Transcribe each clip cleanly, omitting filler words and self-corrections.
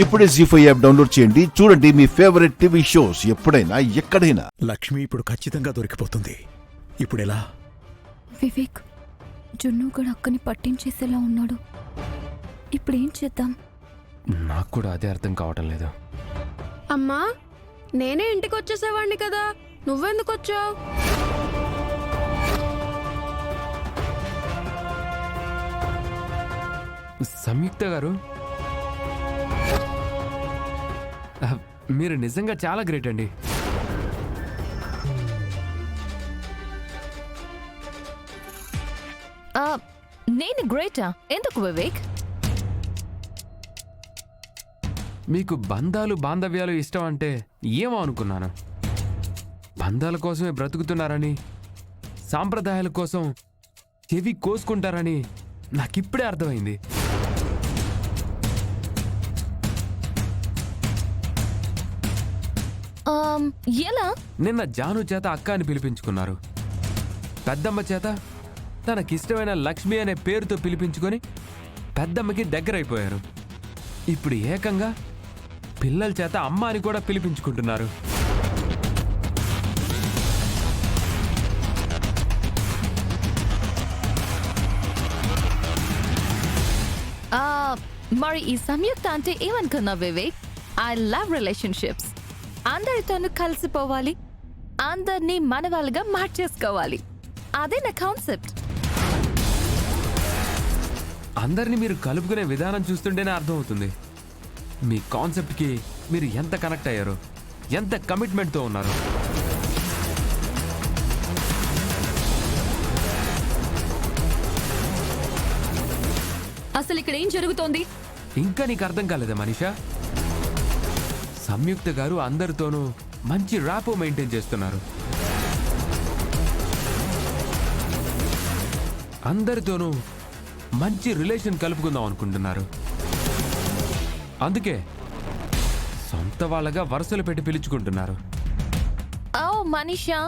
ఇప్పుడే జీ5 app download చేయండి. చూడండి మీ ఫేవరెట్ టీవీ షోస్ ఎప్పుడైనా ఎక్కడైనా. లక్ష్మి ఇప్పుడు ఖచ్చితంగా దొరికిపోతుంది. ఇప్పుడెలా? వివేక్, జున్ను కూడా అక్కని పట్టించేసేలా ఉన్నాడు. ఇప్పుడేం చేద్దాం? నాకు కూడా అదే అర్థం కావటం లేదు. అమ్మా, నేనే ఇంటికి వచ్చేసేవాడిని కదా, నువ్వెందుకు వచ్చావు? సంయుక్త గారు, మీరు నిజంగా చాలా గ్రేట్ అండి. నేను గ్రేటా? ఎందుకు వివేక్? మీకు బంధాలు బాంధవ్యాలు ఇష్టం అంటే ఏమో అనుకున్నాను. బంధాల కోసమే బ్రతుకుతున్నారని, సాంప్రదాయాల కోసం చెవి కోసుకుంటారని నాకిప్పుడే అర్థమైంది. ఎలా? నిన్న జాను చేత అక్క అని పిలిపించుకున్నారు. పెద్దమ్మ చేత తనకిష్టమైన లక్ష్మి అనే పేరుతో పిలిపించుకొని పెద్దమ్మకి దగ్గరైపోయారు. ఇప్పుడు ఏకంగా పిల్లల చేత అమ్మ అని కూడా పిలిపించుకుంటున్నారు. మరి ఈ సంయుక్త అంటే ఏమనుకున్నా వివేక్? I love relationships. అందరితోనూ కలిసిపోవాలి, అందరినీ మన వాళ్ళగా మార్చేసుకోవాలి. అదే నా కాన్సెప్ట్. అందరినీ మీరు కలుపుకునే విధానం చూస్తుంటేనే అర్థమవుతుంది మీ కాన్సెప్ట్కి మీరు ఎంత కనెక్ట్ అయ్యారో, ఎంత కమిట్మెంట్తో ఉన్నారు. అసలు ఇక్కడ ఏం జరుగుతోంది? ఇంకా నీకు అర్థం కాలేదా మనీషా? సంయుక్త గారు అందరితోనూ మంచి ర్యాపో మెయింటైన్ చేస్తున్నారు. అందరితోనూ మంచి రిలేషన్ కలుపుకుందాం అనుకుంటున్నారు. అందుకే సొంత వాళ్ళగా వరుసలు పెట్టి పిలుచుకుంటున్నారు. ఓ మనీషా,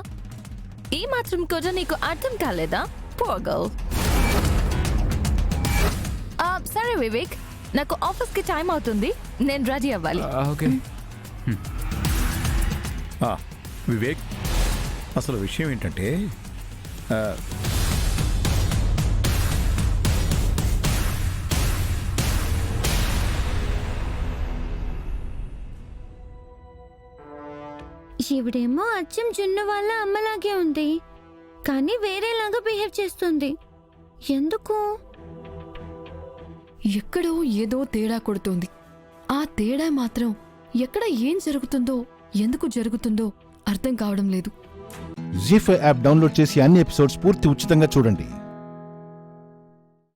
ఈ మాత్రం కూడా నీకు అర్థం కాలేదా? పోగల్. సరే వివేక్, నాకు ఆఫీస్కి టైం అవుతుంది, నేను రెడీ అవ్వాలి. ఓకే. వివేక్, అసలు విషయం ఏంటంటే ఈవిడేమో అచ్చం జున్ను వాళ్ళ అమ్మలాగే ఉంది, కానీ వేరేలాగా బిహేవ్ చేస్తుంది. ఎందుకు? ఎక్కడో ఏదో తేడా కొడుతోంది. ఆ తేడా మాత్రం ఎక్కడ ఏం జరుగుతుందో, ఎందుకు జరుగుతుందో అర్థం కావడం లేదు. జీ5 యాప్ డౌన్లోడ్ చేసి అన్ని ఎపిసోడ్స్ పూర్తి ఉచితంగా చూడండి.